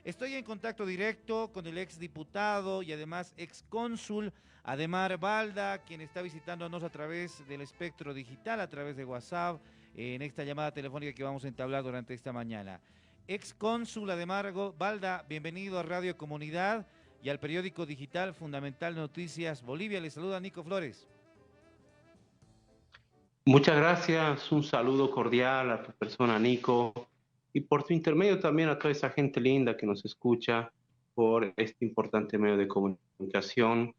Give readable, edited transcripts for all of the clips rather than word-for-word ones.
Estoy en contacto directo con el exdiputado y además excónsul Ademar Balda, quien está visitándonos a través del espectro digital, a través de WhatsApp, en esta llamada telefónica que vamos a entablar durante esta mañana. Excónsul Ademar Balda, bienvenido a Radio Comunidad y al periódico digital Fundamental Noticias Bolivia. Le saluda Nico Flores. Muchas gracias, un saludo cordial a tu persona, Nico, y por tu intermedio también a toda esa gente linda que nos escucha por este importante medio de comunicación,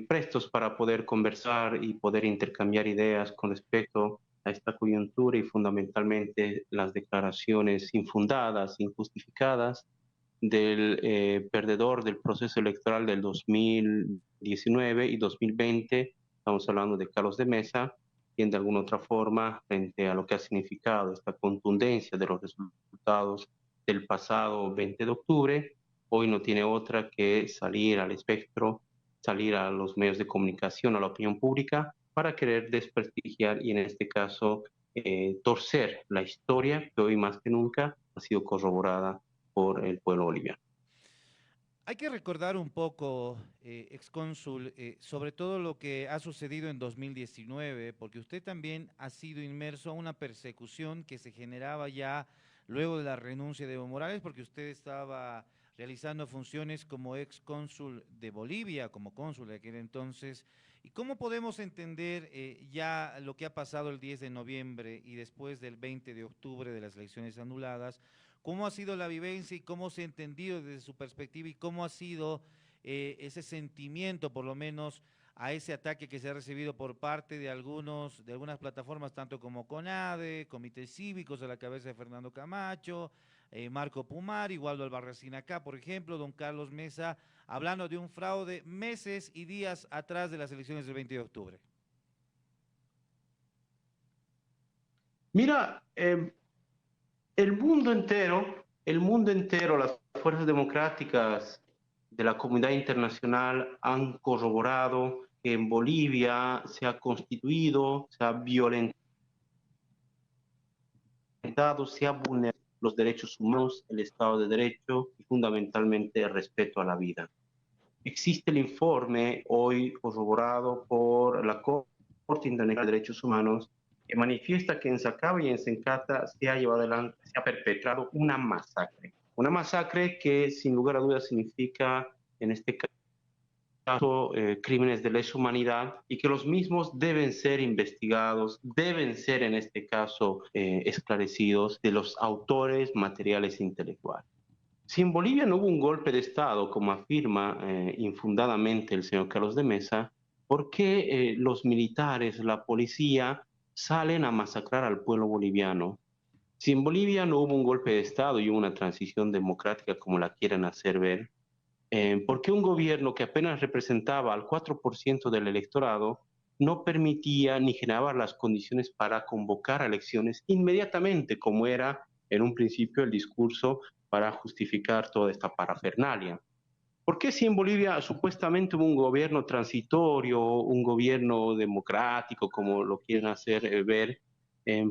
prestos para poder conversar y poder intercambiar ideas con respecto a esta coyuntura y fundamentalmente las declaraciones infundadas, injustificadas del perdedor del proceso electoral del 2019 y 2020, estamos hablando de Carlos de Mesa, quien de alguna otra forma, frente a lo que ha significado esta contundencia de los resultados del pasado 20 de octubre, hoy no tiene otra que salir al espectro, salir a los medios de comunicación, a la opinión pública, para querer desprestigiar y en este caso torcer la historia que hoy más que nunca ha sido corroborada por el pueblo boliviano. Hay que recordar un poco, excónsul, sobre todo lo que ha sucedido en 2019, porque usted también ha sido inmerso a una persecución que se generaba ya luego de la renuncia de Evo Morales, porque usted estaba realizando funciones como excónsul de Bolivia, como cónsul de aquel entonces. ¿Y cómo podemos entender ya lo que ha pasado el 10 de noviembre y después del 20 de octubre de las elecciones anuladas? ¿Cómo ha sido la vivencia y cómo se ha entendido desde su perspectiva y cómo ha sido ese sentimiento, por lo menos, a ese ataque que se ha recibido por parte de algunas plataformas, tanto como CONADE, comités cívicos a la cabeza de Fernando Camacho, Marco Pumar, Waldo Albarracín acá, por ejemplo, don Carlos Mesa, hablando de un fraude meses y días atrás de las elecciones del 20 de octubre? Mira, el mundo entero, las fuerzas democráticas de la comunidad internacional han corroborado que en Bolivia se ha constituido, se ha violentado, se ha vulnerado los derechos humanos, el Estado de Derecho y fundamentalmente el respeto a la vida. Existe el informe hoy corroborado por la Corte Interamericana de Derechos Humanos que manifiesta que en Sacaba y en Sencata se ha llevado adelante, se ha perpetrado una masacre. Una masacre que sin lugar a dudas significa, en este caso, crímenes de lesa humanidad y que los mismos deben ser investigados, deben ser en este caso esclarecidos de los autores materiales e intelectuales. Si en Bolivia no hubo un golpe de Estado, como afirma infundadamente el señor Carlos de Mesa, ¿por qué los militares, la policía, salen a masacrar al pueblo boliviano? Si en Bolivia no hubo un golpe de Estado y una transición democrática como la quieren hacer ver, ¿por qué un gobierno que apenas representaba al 4% del electorado no permitía ni generaba las condiciones para convocar a elecciones inmediatamente, como era en un principio el discurso para justificar toda esta parafernalia? ¿Por qué si en Bolivia supuestamente hubo un gobierno transitorio, un gobierno democrático, como lo quieren hacer ver,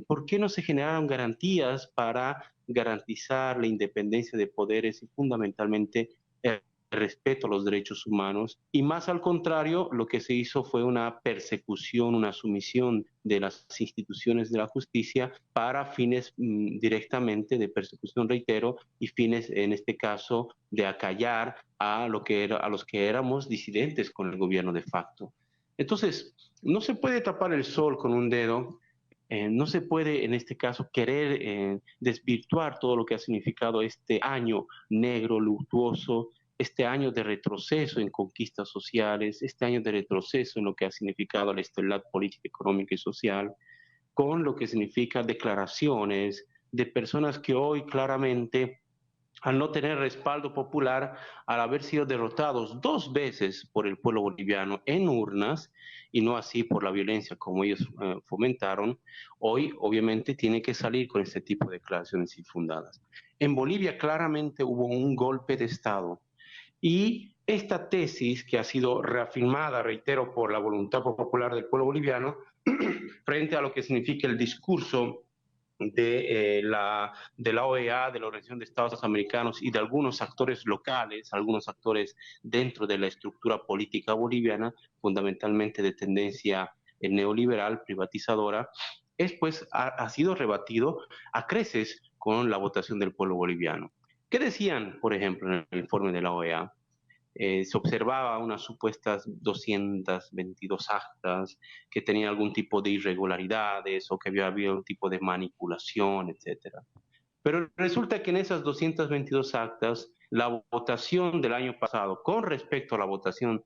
por qué no se generaron garantías para garantizar la independencia de poderes y fundamentalmente el respeto a los derechos humanos? Y más al contrario, lo que se hizo fue una persecución, una sumisión de las instituciones de la justicia para fines directamente de persecución, reitero, y fines, en este caso, de acallar a los que éramos disidentes con el gobierno de facto. Entonces, no se puede tapar el sol con un dedo. No se puede, en este caso, querer desvirtuar todo lo que ha significado este año negro, luctuoso, este año de retroceso en conquistas sociales, este año de retroceso en lo que ha significado la estabilidad política, económica y social, con lo que significa declaraciones de personas que hoy claramente, al no tener respaldo popular, al haber sido derrotados dos veces por el pueblo boliviano en urnas y no así por la violencia como ellos fomentaron, hoy obviamente tiene que salir con este tipo de declaraciones infundadas. En Bolivia claramente hubo un golpe de Estado y esta tesis que ha sido reafirmada, reitero, por la voluntad popular del pueblo boliviano, frente a lo que significa el discurso de la OEA, de la Organización de Estados Americanos y de algunos actores locales, algunos actores dentro de la estructura política boliviana, fundamentalmente de tendencia neoliberal, privatizadora, ha sido rebatido a creces con la votación del pueblo boliviano. ¿Qué decían, por ejemplo, en el informe de la OEA? Se observaba unas supuestas 222 actas que tenían algún tipo de irregularidades o que había habido algún tipo de manipulación, etcétera. Pero resulta que en esas 222 actas, la votación del año pasado con respecto a la votación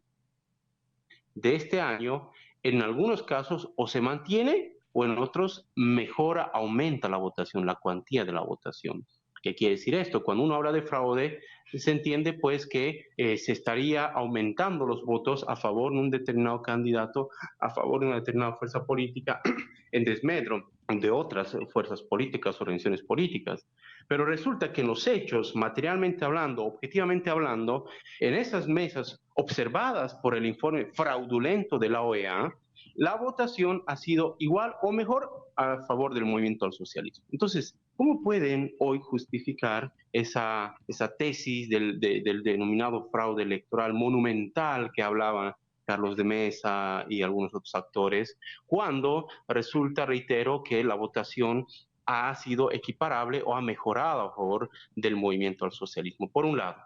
de este año, en algunos casos o se mantiene o en otros mejora, aumenta la votación, la cuantía de la votación. ¿Qué quiere decir esto? Cuando uno habla de fraude, se entiende pues que se estaría aumentando los votos a favor de un determinado candidato, a favor de una determinada fuerza política, en desmedro de otras fuerzas políticas, organizaciones políticas. Pero resulta que en los hechos, materialmente hablando, objetivamente hablando, en esas mesas observadas por el informe fraudulento de la OEA, la votación ha sido igual o mejor a favor del movimiento al socialismo. Entonces, ¿cómo pueden hoy justificar esa tesis del denominado fraude electoral monumental que hablaba Carlos de Mesa y algunos otros actores, cuando resulta, reitero, que la votación ha sido equiparable o ha mejorado a favor del movimiento al socialismo, por un lado?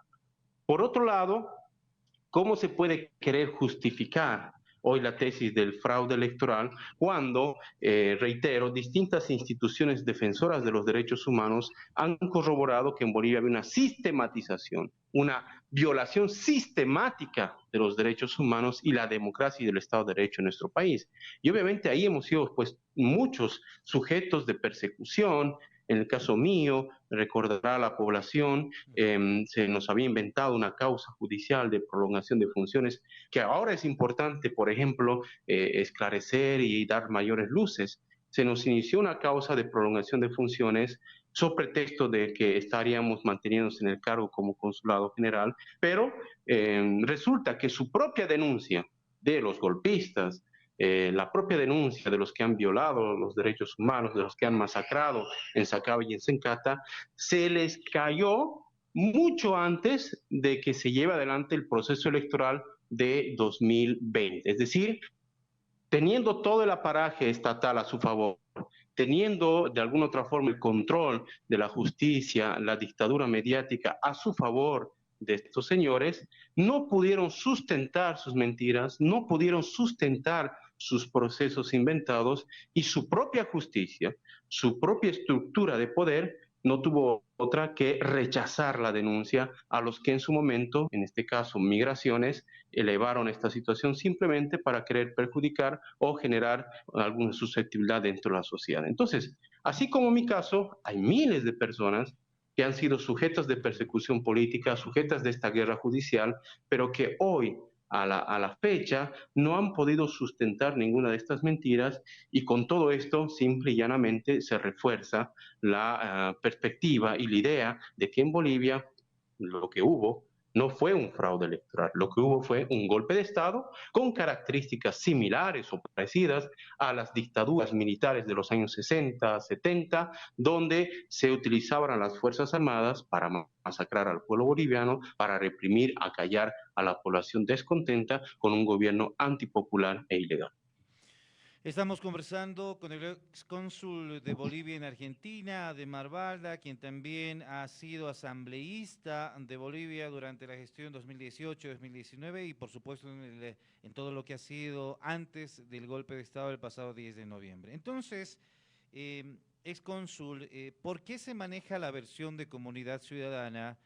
Por otro lado, ¿cómo se puede querer justificar hoy la tesis del fraude electoral cuando, reitero, distintas instituciones defensoras de los derechos humanos han corroborado que en Bolivia había una sistematización, una violación sistemática de los derechos humanos y la democracia y del Estado de Derecho en nuestro país? Y obviamente ahí hemos sido pues muchos sujetos de persecución. En el caso mío, recordará a la población, se nos había inventado una causa judicial de prolongación de funciones que ahora es importante, por ejemplo, esclarecer y dar mayores luces. Se nos inició una causa de prolongación de funciones sobre pretexto de que estaríamos manteniéndonos en el cargo como consulado general, pero resulta que su propia denuncia de los golpistas, la propia denuncia de los que han violado los derechos humanos, de los que han masacrado en Sacaba y en Sencata, se les cayó mucho antes de que se lleve adelante el proceso electoral de 2020. Es decir, teniendo todo el aparaje estatal a su favor, teniendo de alguna otra forma el control de la justicia, la dictadura mediática a su favor de estos señores, no pudieron sustentar sus mentiras, no pudieron sustentar sus procesos inventados y su propia justicia, su propia estructura de poder no tuvo otra que rechazar la denuncia a los que en su momento, en este caso migraciones, elevaron esta situación simplemente para querer perjudicar o generar alguna susceptibilidad dentro de la sociedad. Entonces, así como en mi caso, hay miles de personas que han sido sujetas de persecución política, sujetas de esta guerra judicial, pero que hoy, a la fecha, no han podido sustentar ninguna de estas mentiras y con todo esto, simple y llanamente, se refuerza la perspectiva y la idea de que en Bolivia lo que hubo no fue un fraude electoral, lo que hubo fue un golpe de Estado con características similares o parecidas a las dictaduras militares de los años 60, 70, donde se utilizaban a las Fuerzas Armadas para masacrar al pueblo boliviano, para reprimir, acallar a la población descontenta con un gobierno antipopular e ilegal. Estamos conversando con el excónsul de Bolivia en Argentina, Ademar Balda, quien también ha sido asambleísta de Bolivia durante la gestión 2018-2019 y por supuesto en todo lo que ha sido antes del golpe de Estado del pasado 10 de noviembre. Entonces, excónsul, ¿por qué se maneja la versión de comunidad ciudadana,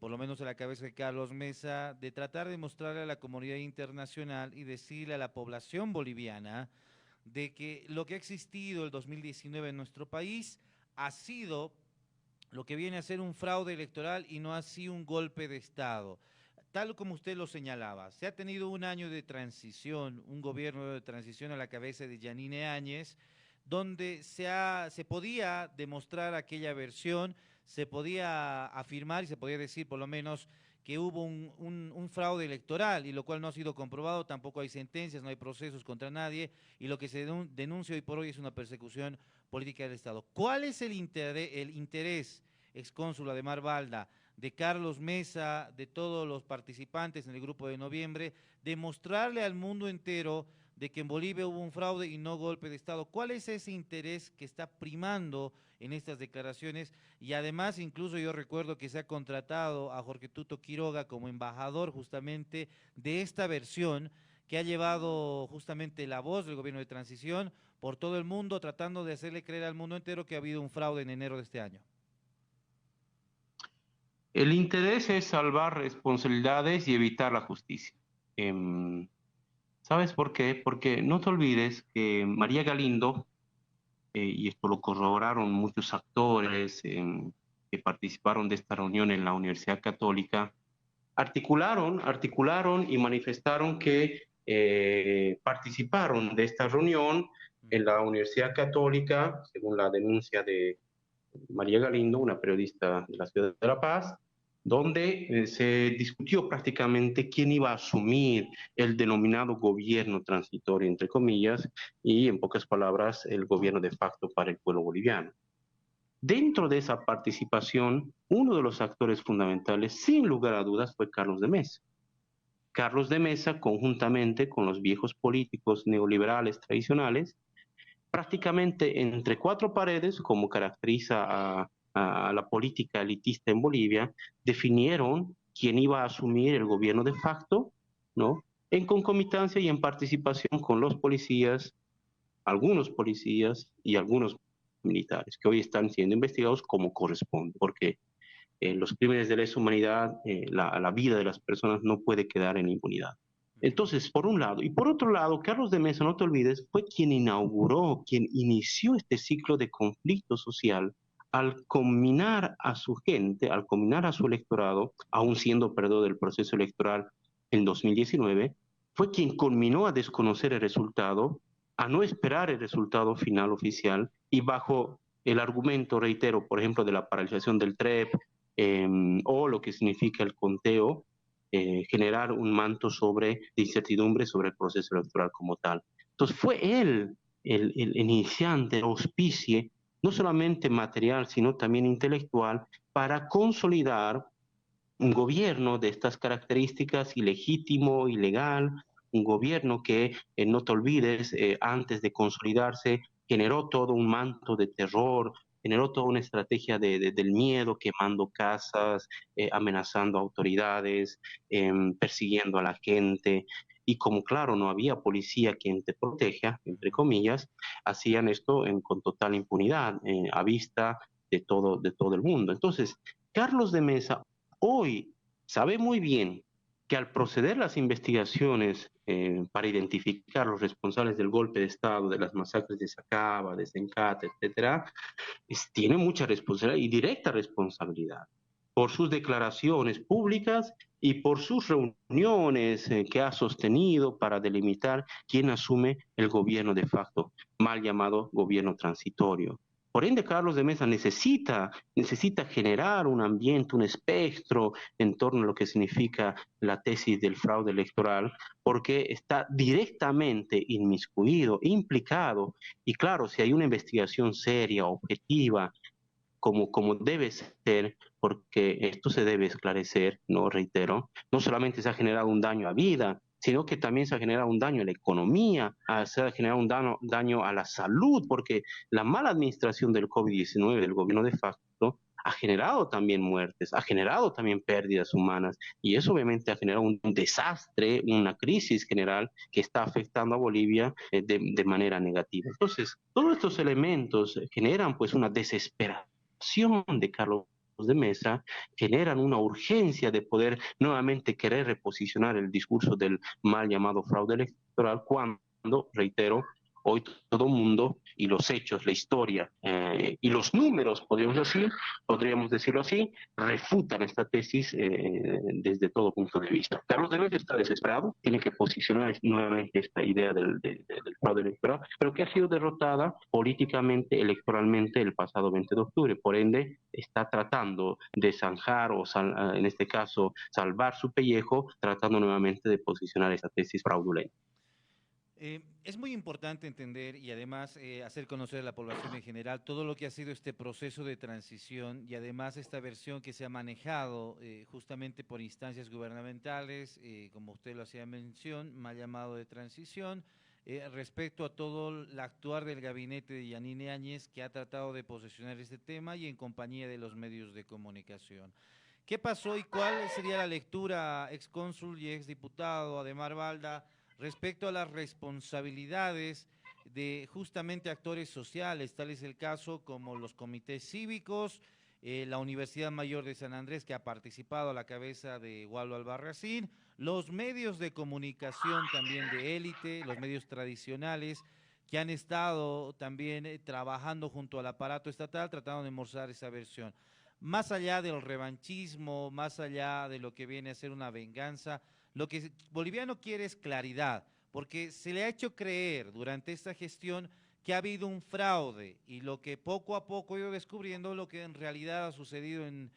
por lo menos a la cabeza de Carlos Mesa, de tratar de mostrarle a la comunidad internacional y decirle a la población boliviana de que lo que ha existido el 2019 en nuestro país ha sido lo que viene a ser un fraude electoral y no así un golpe de Estado? Tal como usted lo señalaba, se ha tenido un año de transición, un gobierno de transición a la cabeza de Yanine Áñez, donde se podía demostrar aquella versión se podía afirmar y se podía decir por lo menos que hubo un fraude electoral, y lo cual no ha sido comprobado, tampoco hay sentencias, no hay procesos contra nadie, y lo que se denuncia hoy por hoy es una persecución política del Estado. ¿Cuál es el interés, excónsula de Balda, de Carlos Mesa, de todos los participantes en el Grupo de Noviembre, de mostrarle al mundo entero de que en Bolivia hubo un fraude y no golpe de Estado? ¿Cuál es ese interés que está primando en estas declaraciones? Y además, incluso yo recuerdo que se ha contratado a Jorge Tuto Quiroga como embajador justamente de esta versión, que ha llevado justamente la voz del gobierno de transición por todo el mundo, tratando de hacerle creer al mundo entero que ha habido un fraude en enero de este año. El interés es salvar responsabilidades y evitar la justicia. ¿Sabes por qué? Porque no te olvides que María Galindo, y esto lo corroboraron muchos actores que participaron de esta reunión en la Universidad Católica, articularon y manifestaron que participaron de esta reunión en la Universidad Católica, según la denuncia de María Galindo, una periodista de la ciudad de La Paz, donde se discutió prácticamente quién iba a asumir el denominado gobierno transitorio, entre comillas, y en pocas palabras, el gobierno de facto para el pueblo boliviano. Dentro de esa participación, uno de los actores fundamentales, sin lugar a dudas, fue Carlos de Mesa. Carlos de Mesa, conjuntamente con los viejos políticos neoliberales tradicionales, prácticamente entre cuatro paredes, como caracteriza a la política elitista en Bolivia, definieron quién iba a asumir el gobierno de facto, ¿no? En concomitancia y en participación con los policías, algunos policías y algunos militares, que hoy están siendo investigados como corresponde, porque los crímenes de lesa humanidad, la vida de las personas no puede quedar en impunidad. Entonces, por un lado, y por otro lado, Carlos de Mesa, no te olvides, fue quien inauguró, quien inició este ciclo de conflicto social al combinar a su gente, al combinar a su electorado, aún siendo perdedor del proceso electoral en 2019, fue quien culminó a desconocer el resultado, a no esperar el resultado final oficial, y bajo el argumento, reitero, por ejemplo, de la paralización del TREP, o lo que significa el conteo, generar un manto de incertidumbre sobre el proceso electoral como tal. Entonces fue él el iniciante, el auspicie, no solamente material, sino también intelectual, para consolidar un gobierno de estas características, ilegítimo, ilegal, un gobierno que, no te olvides, antes de consolidarse, generó todo un manto de terror, generó toda una estrategia del miedo, quemando casas, amenazando autoridades, persiguiendo a la gente. Y como claro, no había policía quien te proteja, entre comillas, hacían esto con total impunidad, a vista de todo el mundo. Entonces, Carlos de Mesa hoy sabe muy bien que al proceder las investigaciones para identificar los responsables del golpe de Estado, de las masacres de Sacaba, de Sencate, etcétera, tiene mucha responsabilidad y directa responsabilidad por sus declaraciones públicas y por sus reuniones que ha sostenido para delimitar quién asume el gobierno de facto, mal llamado gobierno transitorio. Por ende, Carlos de Mesa necesita generar un ambiente, un espectro en torno a lo que significa la tesis del fraude electoral, porque está directamente inmiscuido, implicado, y claro, si hay una investigación seria, objetiva, como debe ser, porque esto se debe esclarecer, no reitero, no solamente se ha generado un daño a vida, sino que también se ha generado un daño a la economía, se ha generado un daño a la salud, porque la mala administración del COVID-19 del gobierno de facto ha generado también muertes, ha generado también pérdidas humanas, y eso obviamente ha generado un desastre, una crisis general que está afectando a Bolivia de manera negativa. Entonces, todos estos elementos generan pues una desesperación de Carlos de Mesa, generan una urgencia de poder nuevamente querer reposicionar el discurso del mal llamado fraude electoral cuando, reitero, Hoy todo el mundo y los hechos, la historia y los números, podríamos decirlo así, refutan esta tesis desde todo punto de vista. Carlos Deleuze está desesperado, tiene que posicionar nuevamente esta idea del fraude electoral, pero que ha sido derrotada políticamente, electoralmente el pasado 20 de octubre. Por ende, está tratando de zanjar o, en este caso, salvar su pellejo, tratando nuevamente de posicionar esta tesis fraudulenta. Es muy importante entender y además hacer conocer a la población en general todo lo que ha sido este proceso de transición y además esta versión que se ha manejado justamente por instancias gubernamentales, como usted lo hacía mención, mal llamado de transición, respecto a todo el actuar del gabinete de Yanine Áñez, que ha tratado de posicionar este tema y en compañía de los medios de comunicación. ¿Qué pasó y cuál sería la lectura, excónsul y exdiputado Ademar Balda, respecto a las responsabilidades de justamente actores sociales? Tal es el caso como los comités cívicos, la Universidad Mayor de San Andrés, que ha participado a la cabeza de Waldo Albarracín, los medios de comunicación también de élite, los medios tradicionales, que han estado también trabajando junto al aparato estatal tratando de mostrar esa versión. Más allá del revanchismo, más allá de lo que viene a ser una venganza, lo que Boliviano quiere es claridad, porque se le ha hecho creer durante esta gestión que ha habido un fraude y lo que poco a poco he ido descubriendo, lo que en realidad ha sucedido en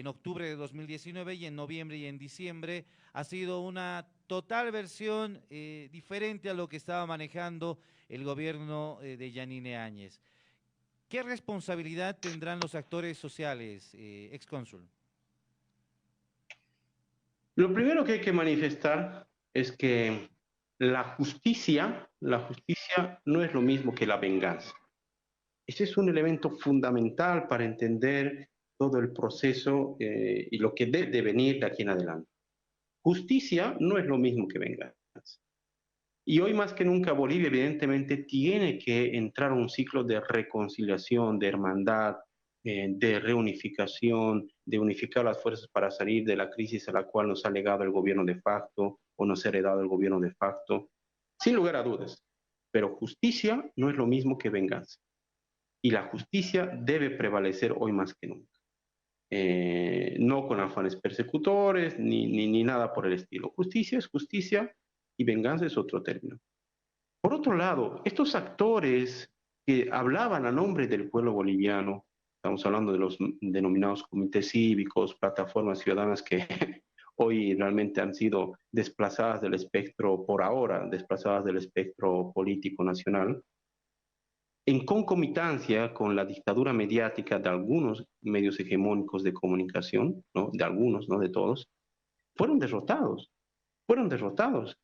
octubre de 2019 y en noviembre y en diciembre, ha sido una total versión diferente a lo que estaba manejando el gobierno de Yanine Áñez. ¿Qué responsabilidad tendrán los actores sociales, excónsul? Lo primero que hay que manifestar es que la justicia no es lo mismo que la venganza. Ese es un elemento fundamental para entender todo el proceso y lo que debe venir de aquí en adelante. Justicia no es lo mismo que venganza. Y hoy más que nunca Bolivia evidentemente tiene que entrar a un ciclo de reconciliación, de hermandad, de reunificación, de unificar las fuerzas para salir de la crisis a la cual nos ha legado el gobierno de facto o nos ha heredado el gobierno de facto, sin lugar a dudas. Pero justicia no es lo mismo que venganza. Y la justicia debe prevalecer hoy más que nunca. No con afanes persecutores ni nada por el estilo. Justicia es justicia y venganza es otro término. Por otro lado, estos actores que hablaban a nombre del pueblo boliviano, estamos hablando de los denominados comités cívicos, plataformas ciudadanas que hoy realmente han sido desplazadas del espectro, por ahora, desplazadas del espectro político nacional, en concomitancia con la dictadura mediática de algunos medios hegemónicos de comunicación, ¿no? De algunos, no de todos, fueron derrotados, fueron derrotados.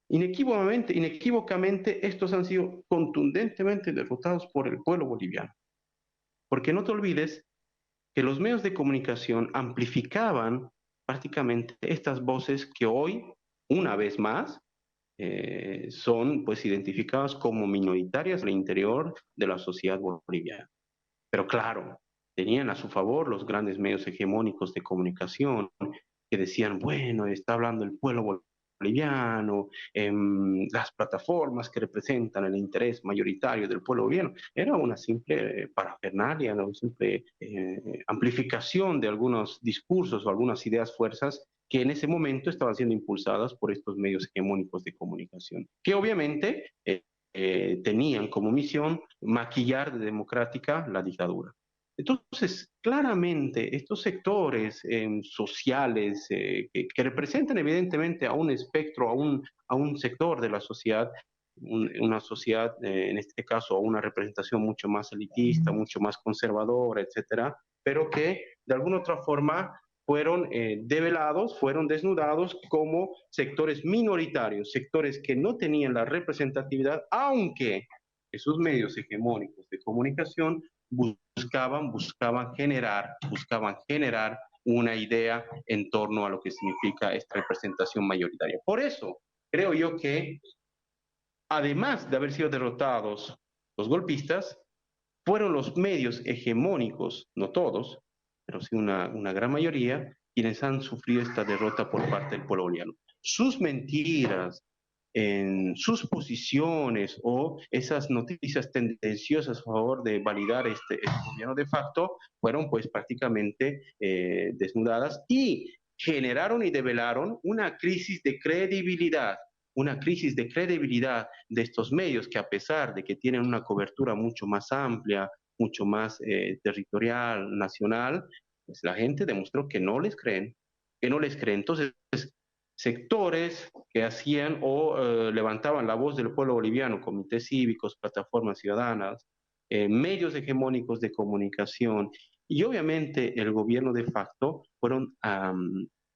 Inequívocamente, estos han sido contundentemente derrotados por el pueblo boliviano. Porque no te olvides que los medios de comunicación amplificaban prácticamente estas voces que hoy, una vez más, son pues identificadas como minoritarias al interior de la sociedad boliviana. Pero claro, tenían a su favor los grandes medios hegemónicos de comunicación que decían, bueno, está hablando el pueblo boliviano, las plataformas que representan el interés mayoritario del pueblo boliviano. Era una simple parafernalia, una simple amplificación de algunos discursos o algunas ideas fuerzas que en ese momento estaban siendo impulsadas por estos medios hegemónicos de comunicación, que obviamente tenían como misión maquillar de democrática la dictadura. Entonces, claramente, estos sectores sociales que representan evidentemente a un espectro, a un sector de la sociedad, una sociedad, en este caso, una representación mucho más elitista, mucho más conservadora, etcétera, pero que de alguna otra forma fueron develados, fueron desnudados como sectores minoritarios, sectores que no tenían la representatividad, aunque esos medios hegemónicos de comunicación buscaban generar una idea en torno a lo que significa esta representación mayoritaria. Por eso, creo yo que, además de haber sido derrotados los golpistas, fueron los medios hegemónicos, no todos, pero sí una gran mayoría, quienes han sufrido esta derrota por parte del pueblo boliviano. Sus mentiras, en sus posiciones o esas noticias tendenciosas a favor de validar este gobierno de facto fueron pues prácticamente desnudadas y generaron y develaron una crisis de credibilidad de estos medios que a pesar de que tienen una cobertura mucho más amplia, mucho más territorial, nacional, pues la gente demostró que no les creen, que no les creen. Entonces, sectores que hacían o levantaban la voz del pueblo boliviano, comités cívicos, plataformas ciudadanas, medios hegemónicos de comunicación y obviamente el gobierno de facto fueron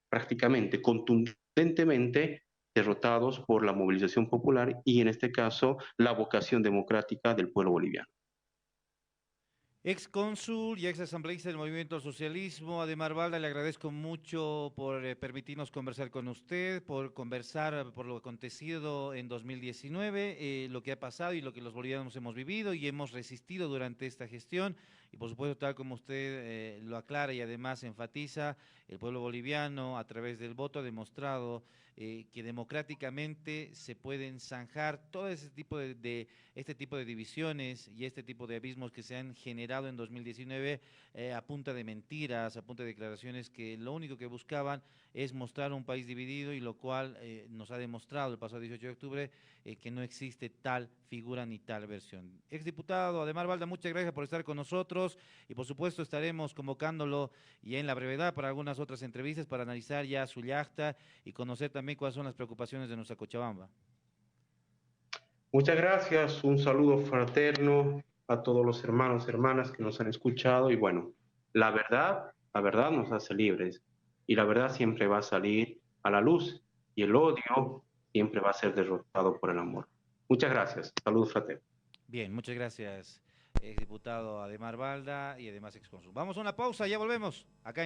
prácticamente contundentemente derrotados por la movilización popular y en este caso la vocación democrática del pueblo boliviano. Ex cónsul y ex asambleísta del Movimiento al Socialismo, Ademar Balda, le agradezco mucho por permitirnos conversar con usted, por conversar por lo acontecido en 2019, lo que ha pasado y lo que los bolivianos hemos vivido y hemos resistido durante esta gestión. Y por supuesto, tal como usted lo aclara y además enfatiza, el pueblo boliviano a través del voto ha demostrado que democráticamente se pueden zanjar todo ese tipo este tipo de divisiones y este tipo de abismos que se han generado en 2019 a punta de mentiras, a punta de declaraciones que lo único que buscaban es mostrar un país dividido y lo cual nos ha demostrado el pasado 18 de octubre que no existe tal figura ni tal versión. Exdiputado Ademar Balda, muchas gracias por estar con nosotros y por supuesto estaremos convocándolo y en la brevedad para algunas otras entrevistas para analizar ya su yacta y conocer también cuáles son las preocupaciones de nuestra Cochabamba. Muchas gracias, un saludo fraterno a todos los hermanos, hermanas que nos han escuchado y bueno, la verdad nos hace libres y la verdad siempre va a salir a la luz y el odio siempre va a ser derrotado por el amor. Muchas gracias, saludos fraternos. Bien, muchas gracias, exdiputado Ademar Balda y además excónsul. Vamos a una pausa, ya volvemos acá en